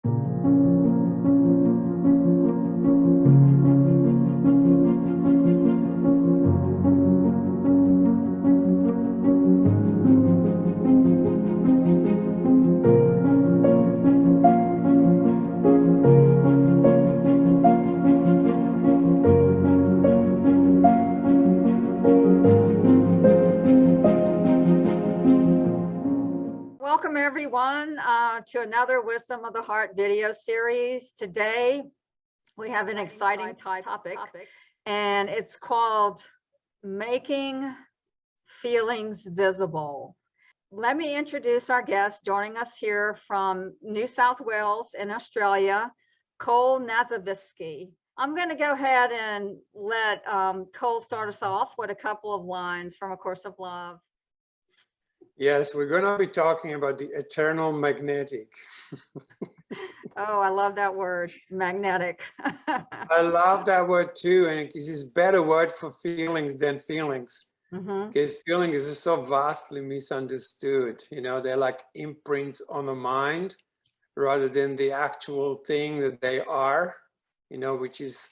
Welcome everyone to another Wisdom of the Heart video series. Today we have an exciting topic, and it's called Making Feelings Visible. Let me introduce our guest joining us here from New South Wales in Australia, Kňazovický. I'm going to go ahead and let Cole start us off with a couple of lines from A Course of Love. Yes, we're going to be talking about the eternal magnetic. Oh, I love that word, magnetic. I love that word too, and it is a better word for feelings than feelings. Because feelings is so vastly misunderstood. You know, they're like imprints on the mind rather than the actual thing that they are, you know, which is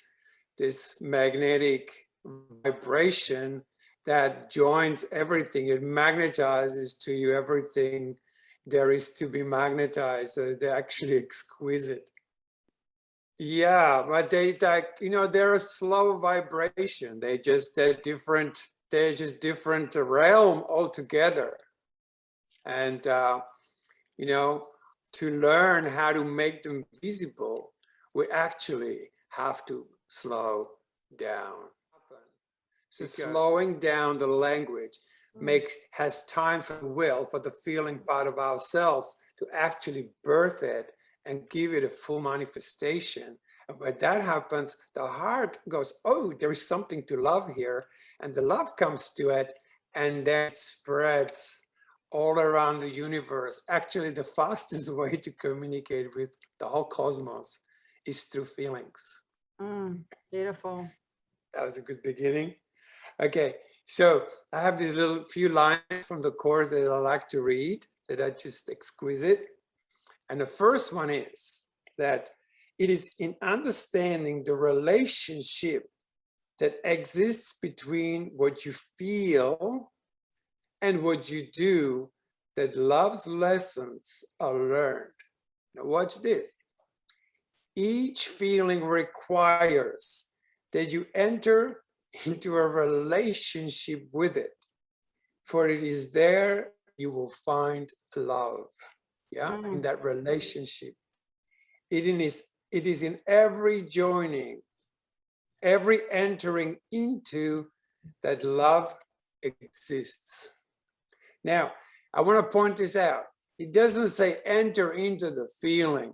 this magnetic vibration that joins everything. It magnetizes to you everything there is to be magnetized. So they're actually exquisite. Yeah, but they like, you know, they're a slow vibration. They're just different realm altogether. And you know, to learn how to make them visible, we actually have to slow down. So slowing down the language has time for the will, for the feeling part of ourselves to actually birth it and give it a full manifestation. And when that happens, the heart goes, oh, there is something to love here. And the love comes to it, and then it spreads all around the universe. Actually, the fastest way to communicate with the whole cosmos is through feelings. Beautiful. That was a good beginning. Okay, so I have these little few lines from the course that I like to read that are just exquisite. And the first one is that it is in understanding the relationship that exists between what you feel and what you do that love's lessons are learned. Now watch this. Each feeling requires that you enter into a relationship with it, for it is there you will find love. Yeah, in that relationship. It is in every joining, every entering into that love exists. Now, I want to point this out. It doesn't say enter into the feeling.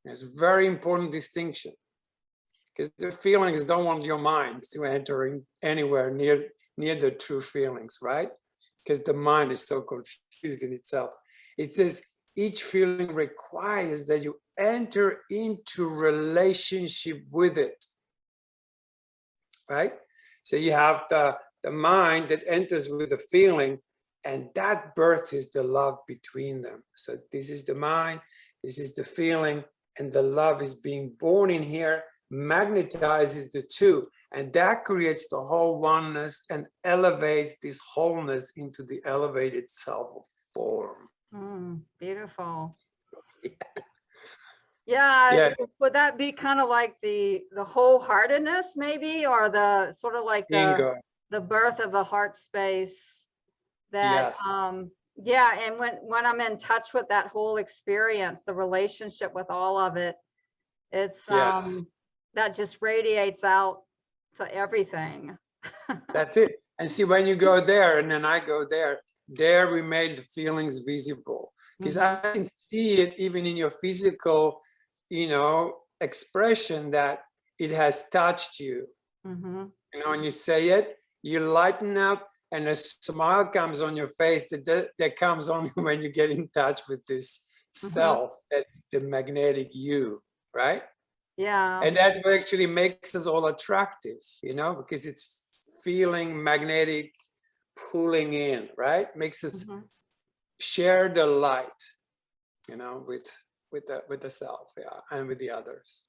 It's a very important distinction. Because the feelings don't want your mind to enter in anywhere near the true feelings, right? Because the mind is so confused in itself. It says each feeling requires that you enter into relationship with it, right? So you have the mind that enters with the feeling, and that birth is the love between them. So this is the mind, this is the feeling, and the love is being born in here, magnetizes the two, and that creates the whole oneness and elevates this wholeness into the elevated self form. Beautiful. Yeah. Would that be kind of like the wholeheartedness maybe, or the sort of like the birth of the heart space that yeah, and when I'm in touch with that whole experience, the relationship with all of it, it's that just radiates out to everything. That's it. And see, when you go there and then I go there we made the feelings visible, because I can see it even in your physical, you know, expression that it has touched you. You know, when you say it, you lighten up and a smile comes on your face that comes only when you get in touch with this self, that's the magnetic you, right? Yeah. And that's what actually makes us all attractive, you know, because it's feeling magnetic pulling in, right? Makes us share the light, you know, with with the self, yeah, and with the others.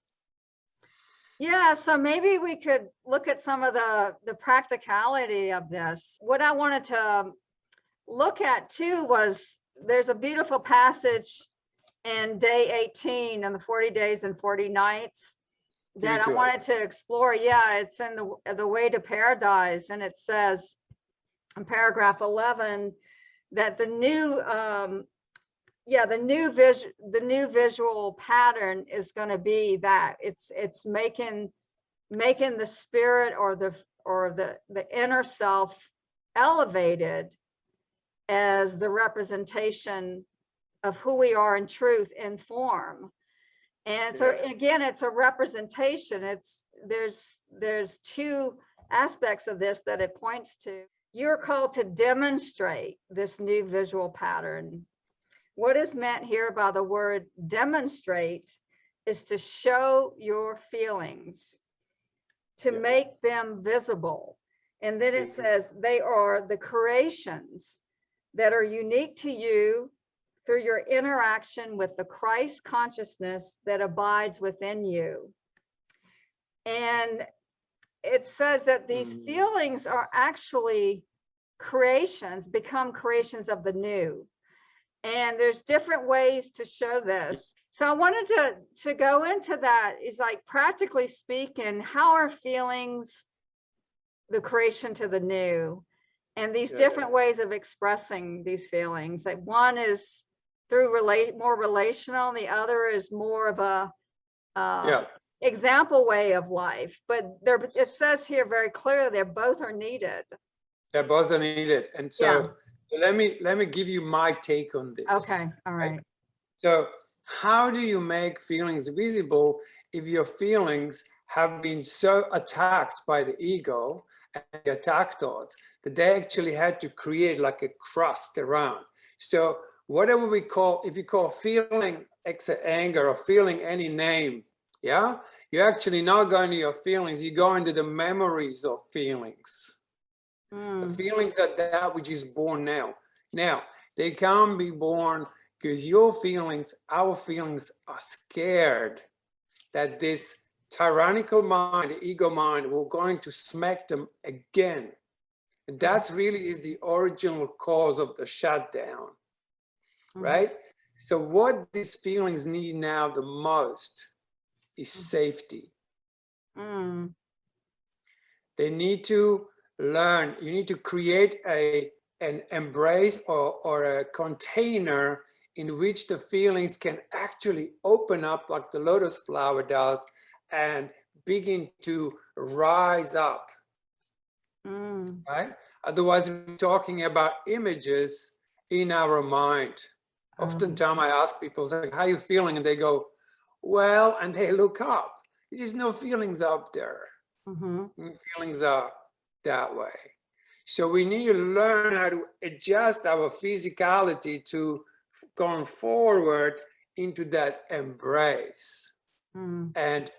Yeah, so maybe we could look at some of the practicality of this. What I wanted to look at too was there's a beautiful passage in day 18 on the 40 days and 40 nights that I wanted to explore. Yeah, it's in the Way to Paradise, and it says in paragraph 11 that the new visual pattern is going to be that it's making the spirit or the inner self elevated as the representation of who we are in truth in form. And so again, it's a representation. There's two aspects of this that it points to. You're called to demonstrate this new visual pattern. What is meant here by the word demonstrate is to show your feelings, to make them visible. And then it says they are the creations that are unique to you through your interaction with the Christ consciousness that abides within you. And it says that these feelings are actually creations, become creations of the new. And there's different ways to show this. So I wanted to go into that. It's like, practically speaking, how are feelings the creation to the new? And these different ways of expressing these feelings. Like, one is through more relational, and the other is more of a example way of life. But it says here very clearly they both are needed. They both are needed. And so let me give you my take on this. Okay, all right. So how do you make feelings visible if your feelings have been so attacked by the ego and the attack thoughts that they actually had to create like a crust around? So whatever we call, if you call feeling anger or feeling any name, you're actually not going to your feelings, you go into the memories of feelings. The feelings are that which is born now. Now, they can't be born because your feelings, our feelings, are scared that this tyrannical mind, the ego mind, will going to smack them again. And that's really is the original cause of the shutdown, right? So what these feelings need now the most is safety. They need to learn, you need to create an embrace or a container in which the feelings can actually open up like the lotus flower does and begin to rise up, right? Otherwise, we're talking about images in our mind. Oftentimes I ask people, like, how are you feeling? And they go, well, and they look up. There's no feelings up there. Feelings are that way. So we need to learn how to adjust our physicality to going forward into that embrace and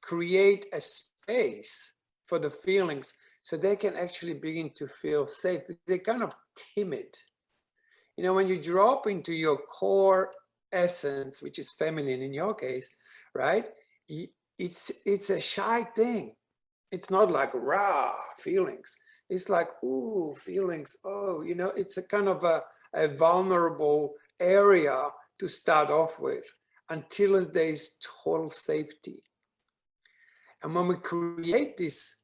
create a space for the feelings so they can actually begin to feel safe. They're kind of timid. You know, when you drop into your core essence, which is feminine in your case, right? It's a shy thing. It's not like raw feelings. It's like, ooh, feelings. Oh, you know, it's a kind of a vulnerable area to start off with until there's total safety. And when we create this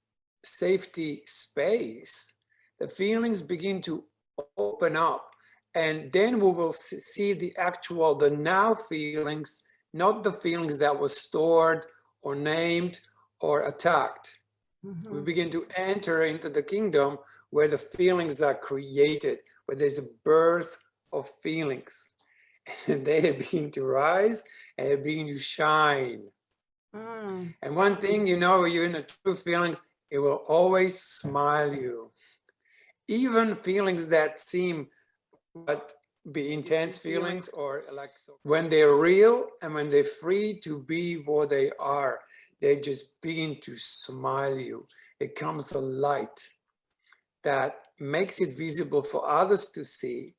safety space, the feelings begin to open up. And then we will see the now feelings, not the feelings that were stored or named or attacked. We begin to enter into the kingdom where the feelings are created, where there's a birth of feelings. And they begin to rise and they begin to shine. And one thing, you know, when you're in the true feelings, it will always smile you. Even feelings that seem but be intense feelings or like so, when they're real and when they're free to be what they are, they just begin to smile you. It comes a light that makes it visible for others to see,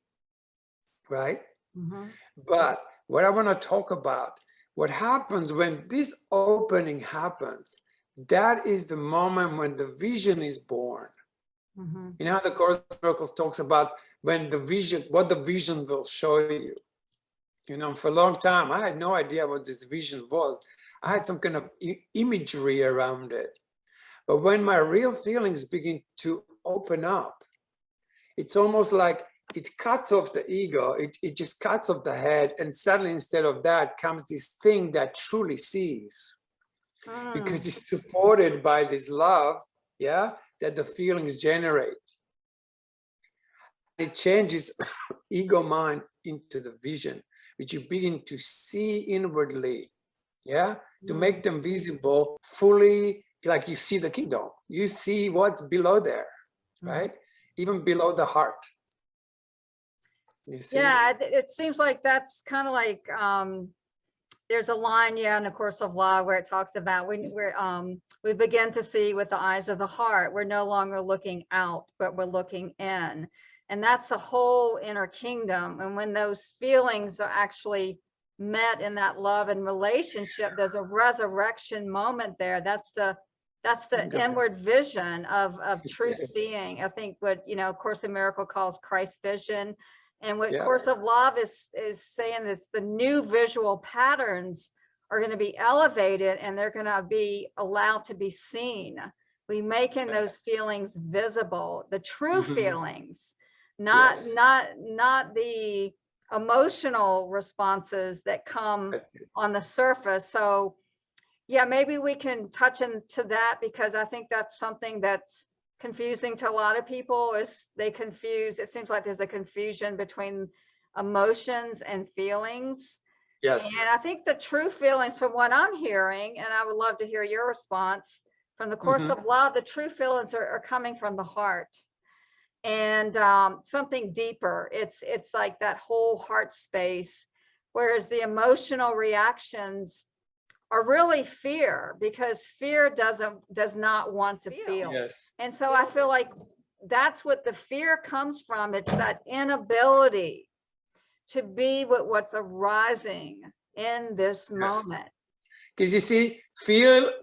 right? But what I want to talk about, what happens when this opening happens, that is the moment when the vision is born. Mm-hmm. You know how the Course in Miracles talks about when the vision, what the vision will show you. You know, for a long time, I had no idea what this vision was. I had some kind of imagery around it. But when my real feelings begin to open up, it's almost like it cuts off the ego, it just cuts off the head, and suddenly instead of that comes this thing that truly sees. Because it's supported by this love, yeah, that the feelings generate. It changes ego mind into the vision, which you begin to see inwardly, yeah, to make them visible fully, like you see the kingdom. You see what's below there, right? Even below the heart. You see? Yeah, it seems like that's kind of like there's a line, yeah, in the Course of Love where it talks about we begin to see with the eyes of the heart. We're no longer looking out, but we're looking in. And that's the whole inner kingdom. And when those feelings are actually met in that love and relationship, there's a resurrection moment there. That's the inward vision of true seeing. I think what, Course in Miracle calls Christ vision. And what Course of Love is saying is the new visual patterns are going to be elevated and they're going to be allowed to be seen. We making those feelings visible, the true feelings, not the emotional responses that come on the surface. So yeah, maybe we can touch into that, because I think that's something that's confusing to a lot of people. Is it seems like there's a confusion between emotions and feelings. Yes. And I think the true feelings, from what I'm hearing, and I would love to hear your response from the Course of Love, the true feelings are coming from the heart and something deeper. It's like that whole heart space, whereas the emotional reactions are really fear, because fear does not want to feel. Yes. And so I feel like that's what the fear comes from. It's that inability to be with what's arising in this moment. Because you see, fear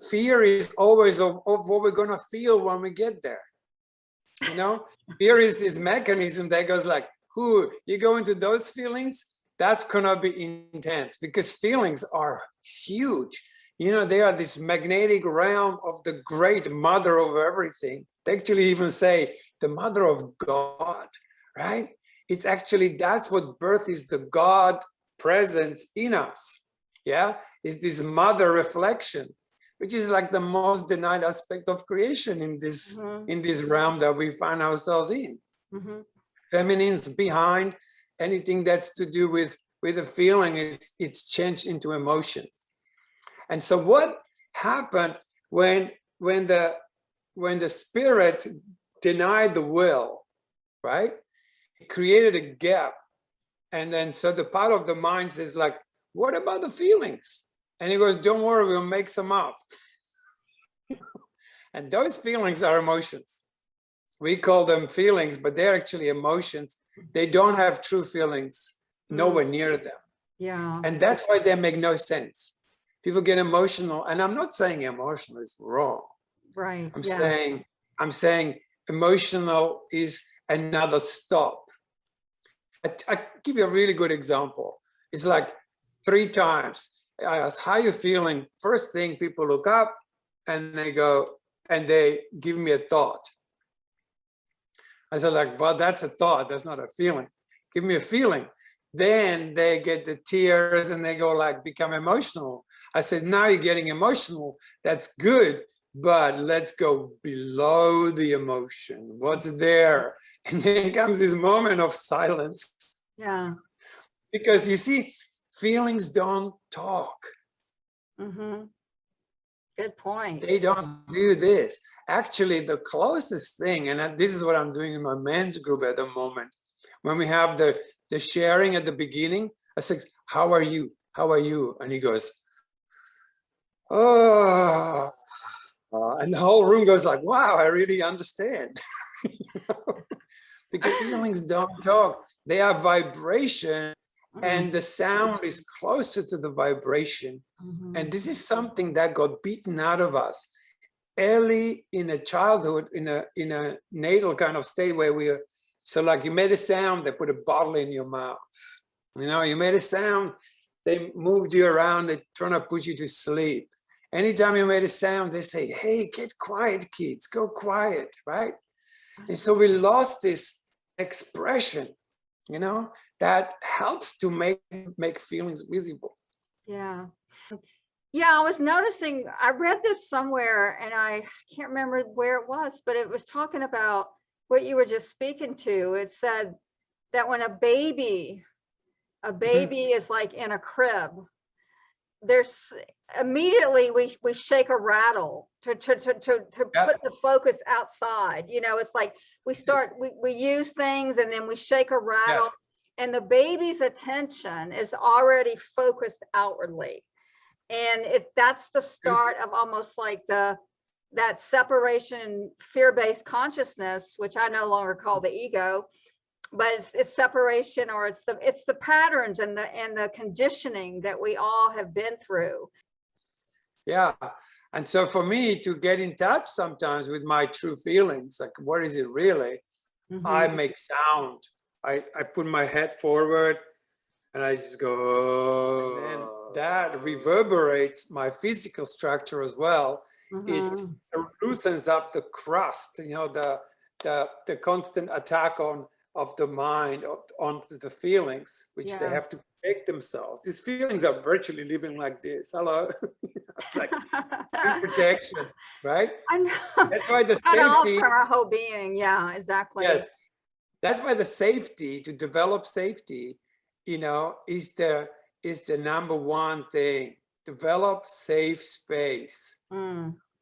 is always of what we're going to feel when we get there. You know, fear is this mechanism that goes like, you go into those feelings, that's going to be intense, because feelings are huge. You know, they are this magnetic realm of the great mother of everything. They actually even say the mother of God, right? It's actually, that's what birth is, the God presence in us. Yeah, is this mother reflection, which is like the most denied aspect of creation in this realm that we find ourselves in. Feminine's behind anything that's to do with a feeling. It's changed into emotions. And so what happened when the spirit denied the will, right? It created a gap. And then so the part of the mind says like, what about the feelings? And he goes, don't worry, we'll make some up. And those feelings are emotions. We call them feelings, but they're actually emotions. They don't have true feelings, nowhere near them. Yeah. And that's why they make no sense. People get emotional, and I'm not saying emotional is wrong. Right. I'm saying emotional is another stop. I give you a really good example. It's like 3 times I ask, how are you feeling? First thing, people look up and they go, and they give me a thought. I said like, well, that's a thought. That's not a feeling. Give me a feeling. Then they get the tears and they go like, become emotional. I said, now you're getting emotional. That's good. But let's go below the emotion. What's there? And then comes this moment of silence. Yeah. Because you see, feelings don't talk. Good point. They don't do this. Actually, the closest thing, and this is what I'm doing in my men's group at the moment, when we have the sharing at the beginning, I say, how are you? How are you? And he goes, oh, and the whole room goes like, wow, I really understand. The feelings don't talk. They are vibration, and the sound is closer to the vibration. And this is something that got beaten out of us early in a childhood, in a natal kind of state where we are. So like you made a sound, they put a bottle in your mouth. You know, you made a sound, they moved you around, they trying to put you to sleep. Anytime you made a sound, they say, hey, get quiet, kids, go quiet, right? And so we lost this expression, you know, that helps to make feelings visible. Yeah. Yeah, I was noticing, I read this somewhere and I can't remember where it was, but it was talking about what you were just speaking to. It said that when a baby is like in a crib, there's immediately we shake a rattle to put the focus outside. You know, it's like we use things and then we shake a rattle, and the baby's attention is already focused outwardly. And that's the start of almost like that separation, fear-based consciousness, which I no longer call the ego, but it's separation, or it's the patterns and the conditioning that we all have been through. Yeah. And so for me to get in touch sometimes with my true feelings, like what is it really? I make sound. I put my head forward and I just go, oh. And then that reverberates my physical structure as well. It loosens up the crust, you know, the constant attack of the mind onto the feelings, which they have to protect themselves. These feelings are virtually living like this. Hello, it's like protection, right? I know. That's why the Cut off safety from our whole being. Yeah, exactly. Yes, that's why the safety, to develop safety, you know, is the number one thing. Develop safe space.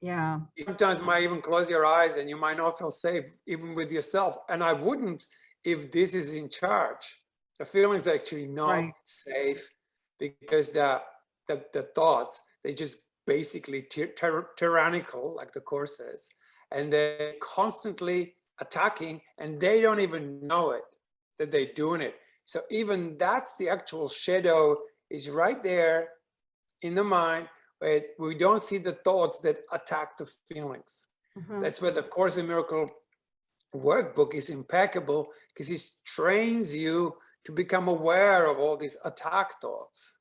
Yeah. Sometimes you might even close your eyes and you might not feel safe even with yourself. And I wouldn't if this is in charge. The feeling's actually not safe because the thoughts, they just basically tyrannical, like the Course says, and they're constantly attacking and they don't even know it, that they're doing it. So even that's the actual shadow is right there in the mind, where we don't see the thoughts that attack the feelings. That's where the Course in Miracles workbook is impeccable, because it trains you to become aware of all these attack thoughts.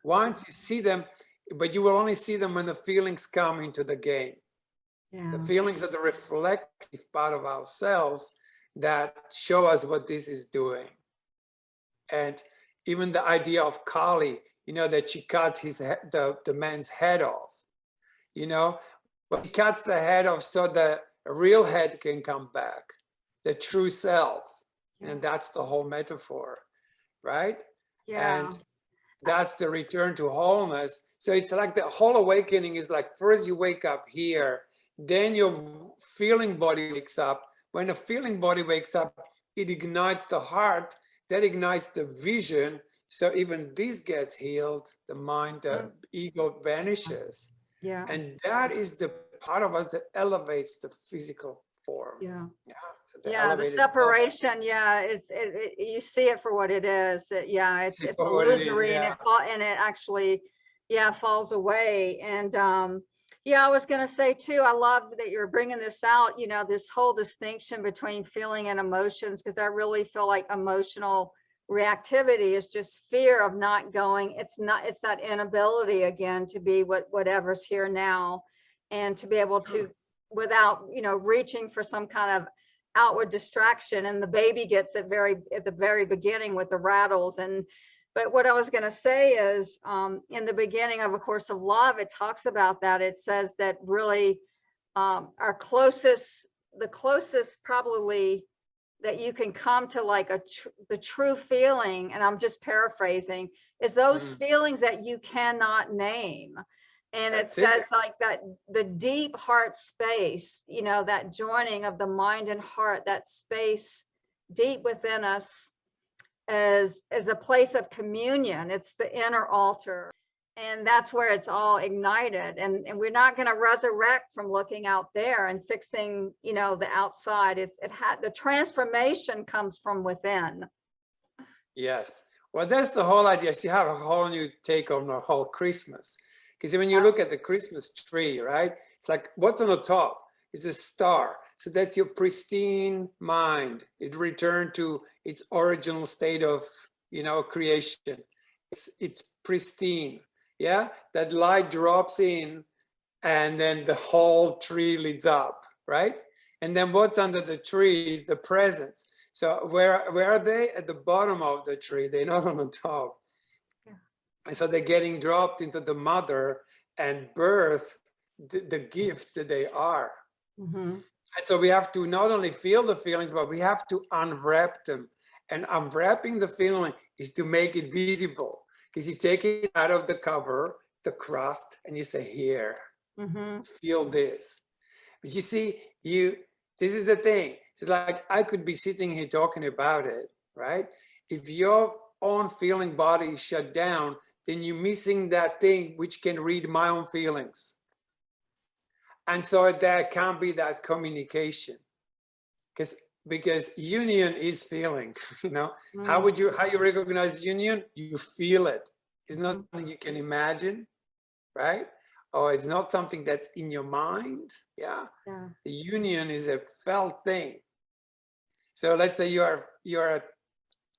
Once you see them, but you will only see them when the feelings come into the game. The feelings are the reflective part of ourselves that show us what this is doing. And even the idea of Kali, you know, that she cuts the man's head off, you know, but she cuts the head off so the real head can come back, the true self. And that's the whole metaphor, right? And that's the return to wholeness. So it's like the whole awakening is like, first you wake up here, then your feeling body wakes up. When a feeling body wakes up, it ignites the heart, that ignites the vision. So even this gets healed, the mind, the ego vanishes. And that is the part of us that elevates the physical form. So the separation, you see it for what it is. It's illusory, and it actually falls away. And I was going to say too, I love that you're bringing this out, you know, this whole distinction between feeling and emotions, because I really feel like emotional reactivity is just fear of not going. It's that inability again to be whatever's here now, and to be able to, without, you know, reaching for some kind of outward distraction. And the baby gets it at the very beginning with the rattles. But what I was going to say is, in the beginning of A Course of Love, it talks about that. It says that really the closest probably that you can come to like the true feeling, and I'm just paraphrasing, is those feelings that you cannot name. And it says like that the deep heart space, you know, that joining of the mind and heart, that space deep within us is a place of communion. It's the inner altar. And that's where it's all ignited. And we're not going to resurrect from looking out there and fixing, you know, the outside. The transformation comes from within. Yes. Well, that's the whole idea. So you have a whole new take on the whole Christmas. Because when you look at the Christmas tree, right? It's like, what's on the top? It's a star. So that's your pristine mind. It returned to its original state of, you know, creation. It's pristine. Yeah. That light drops in and then the whole tree lights up, right? And then what's under the tree is the presents. So where are they? At the bottom of the tree. They're not on the top. And so they're getting dropped into the mother and birth the gift that they are. And so we have to not only feel the feelings, but we have to unwrap them. And unwrapping the feeling is to make it visible, because you take it out of the cover, the crust, and you say, here, feel this. But you see, this is the thing. It's like, I could be sitting here talking about it, right? If your own feeling body is shut down, then you're missing that thing which can read my own feelings. And so there can't be that communication, because union is feeling, you know. How you recognize union? You feel it. It's not something you can imagine, right? Or it's not something that's in your mind. Yeah. The union is a felt thing. So let's say you're at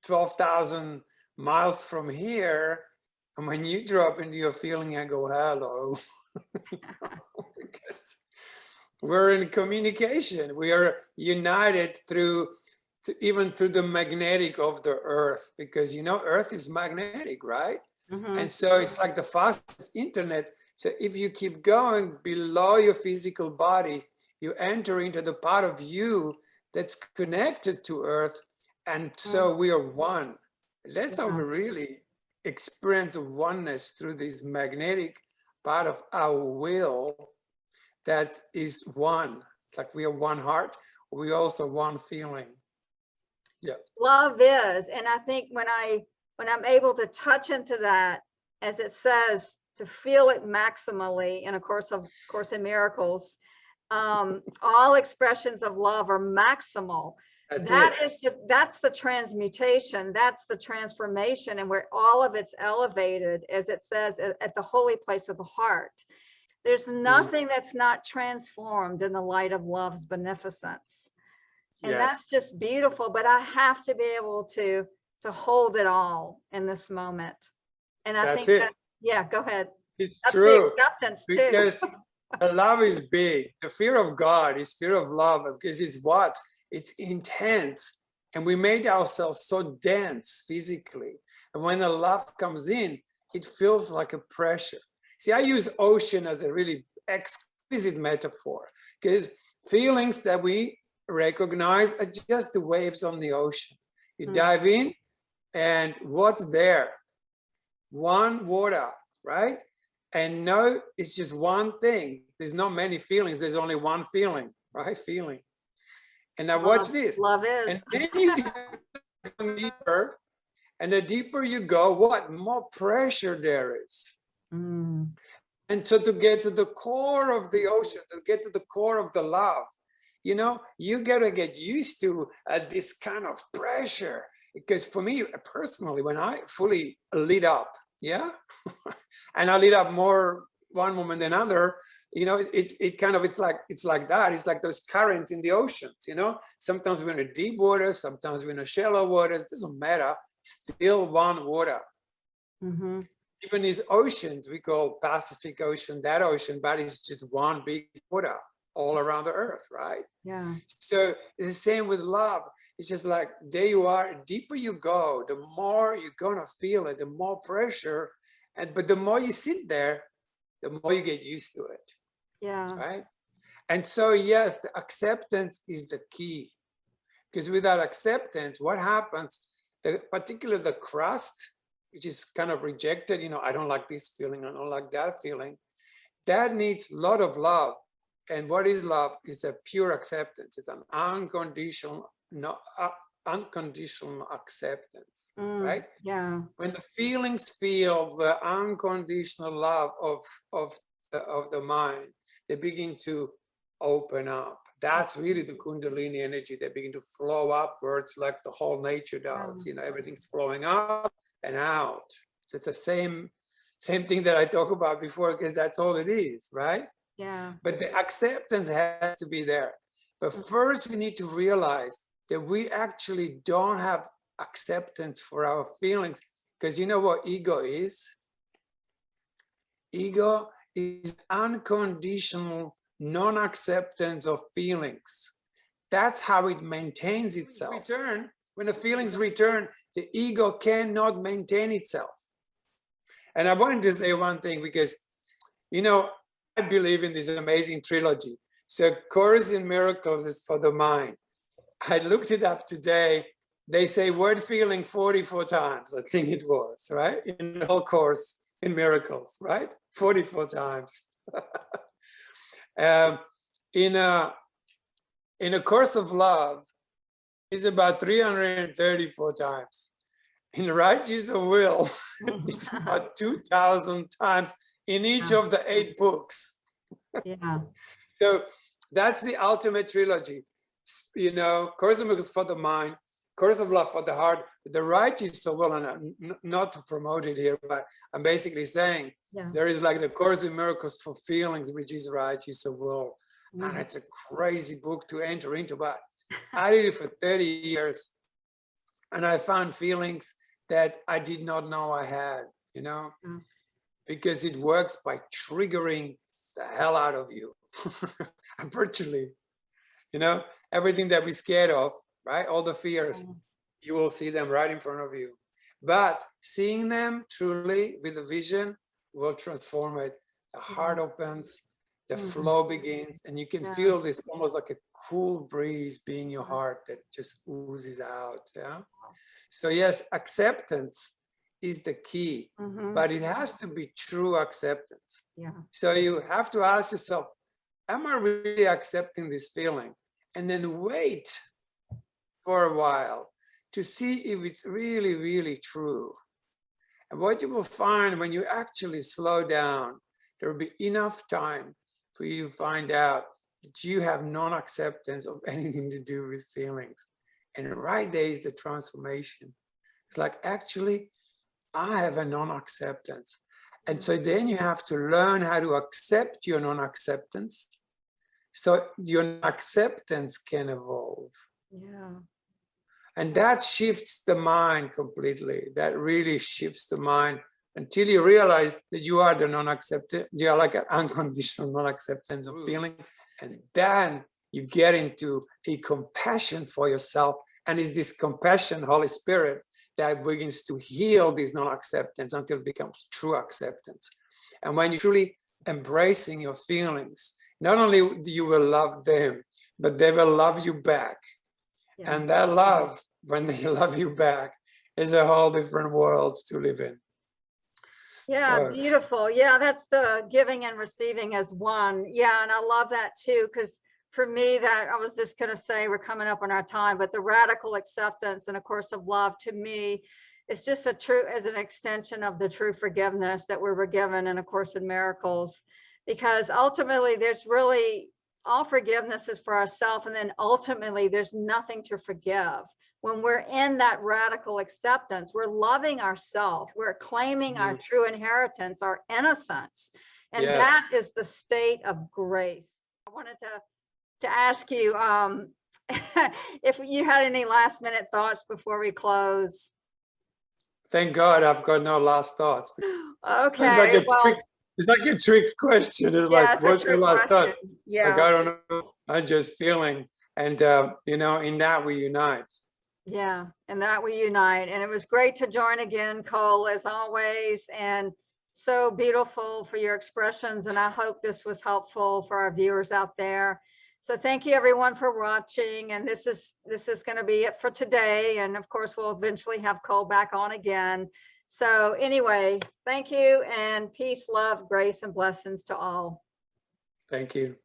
12,000 miles from here, and when you drop into your feeling, I go, hello. Because we're in communication. We are united even through the magnetic of the earth, because, you know, earth is magnetic, right? And so it's like the fastest internet. So if you keep going below your physical body, you enter into the part of you that's connected to earth. And so we are one. That's how we really experience oneness, through this magnetic part of our will that is one. It's like we are one heart, we also one feeling. Yeah. Love is, and I think when I'm able to touch into that, as it says, to feel it maximally in A Course in Miracles, all expressions of love are maximal. That's the transmutation, that's the transformation, and where all of it's elevated, as it says, at the holy place of the heart. There's nothing that's not transformed in the light of love's beneficence. And that's just beautiful, but I have to be able to hold it all in this moment. And I think that, yeah, go ahead. It's that's true. the acceptance too. Because the love is big. The fear of God is fear of love, because it's intense. And we made ourselves so dense physically. And when the love comes in, it feels like a pressure. See, I use ocean as a really exquisite metaphor, because feelings that we recognize are just the waves on the ocean. You dive in, and what's there? One water, right? And no, it's just one thing. There's not many feelings. There's only one feeling, right? Feeling. And now watch this. Love is. And then you go deeper, and the deeper you go, what? More pressure there is. And so to get to the core of the ocean, to get to the core of the love, you know, you got to get used to this kind of pressure. Because for me personally, when I fully lit up, yeah, and I lit up more one moment than another, you know, it's like that. It's like those currents in the oceans, you know. Sometimes we're in a deep water, sometimes we're in a shallow waters. It doesn't matter. Still one water. Even these oceans, we call Pacific Ocean, that ocean, but it's just one big water all around the earth, right? Yeah. So it's the same with love. It's just like, there you are, the deeper you go, the more you're gonna feel it, the more pressure, but the more you sit there, the more you get used to it. Yeah. Right? And so yes, the acceptance is the key, because without acceptance, what happens? Particularly the crust, which is kind of rejected, you know, I don't like this feeling, I don't like that feeling. That needs a lot of love. And what is love? Is a pure acceptance. It's an unconditional acceptance, right? Yeah. When the feelings feel the unconditional love of the mind, they begin to open up. That's really the Kundalini energy. They begin to flow upwards like the whole nature does. You know, everything's flowing up, and out. So it's the same thing that I talked about before, because that's all it is, right? Yeah. But the acceptance has to be there. But first we need to realize that we actually don't have acceptance for our feelings, because you know what ego is? Ego is unconditional non-acceptance of feelings. That's how it maintains itself. When the feelings return, the ego cannot maintain itself. And I wanted to say one thing, because, you know, I believe in this amazing trilogy. So Course in Miracles is for the mind. I looked it up today. They say word feeling 44 times, I think it was, right? In the whole Course in Miracles, right? 44 times. In a Course of Love, is about 334 times. In Righteous of Will, it's about 2,000 times in each of the 8 books. Yeah. So that's the ultimate trilogy. You know, Course of Miracles for the mind, Course of Love for the heart, the Righteous of Will, and not to promote it here, but I'm basically saying there is like the Course in Miracles for feelings, which is Righteous of Will. And it's a crazy book to enter into, but I did it for 30 years and I found feelings that I did not know I had, you know, because it works by triggering the hell out of you. Virtually, you know, everything that we're scared of, right? All the fears, you will see them right in front of you. But seeing them truly with a vision will transform it. The heart opens, the flow begins, and you can feel this almost like a cool breeze being your heart that just oozes out. Yeah. So yes, acceptance is the key, but it has to be true acceptance. Yeah. So you have to ask yourself, am I really accepting this feeling? And then wait for a while to see if it's really, really true. And what you will find when you actually slow down, there will be enough time for you to find out that you have non-acceptance of anything to do with feelings. And right there is the transformation. It's like, actually, I have a non-acceptance. And so then you have to learn how to accept your non-acceptance so your acceptance can evolve. Yeah. And that shifts the mind completely. That really shifts the mind until you realize that you are the non-accepted, you are like an unconditional non-acceptance of feelings. And then you get into a compassion for yourself. And it's this compassion, Holy Spirit, that begins to heal this non-acceptance until it becomes true acceptance. And when you're truly embracing your feelings, not only you will love them, but they will love you back. Yeah. And that love, when they love you back, is a whole different world to live in. Yeah, so beautiful. Yeah, that's the giving and receiving as one. Yeah, and I love that too, because for me, that I was just going to say, we're coming up on our time, but the radical acceptance and A Course of Love, to me, it's just a true, as an extension of the true forgiveness that we were given in A Course in Miracles, because ultimately there's really, all forgiveness is for ourselves, and then ultimately there's nothing to forgive. When we're in that radical acceptance, we're loving ourselves, we're claiming our true inheritance, our innocence, and that is the state of grace. I wanted to ask you if you had any last minute thoughts before we close. Thank God I've got no last thoughts. Okay. It's like a trick question. It's like, what's your last thought? Yeah. Like, I don't know. I'm just feeling. And, you know, in that we unite. Yeah. And that we unite. And it was great to join again, Cole, as always. And so beautiful for your expressions. And I hope this was helpful for our viewers out there. So thank you everyone for watching. And this is going to be it for today. And of course, we'll eventually have Cole back on again. So anyway, thank you, and peace, love, grace, and blessings to all. Thank you.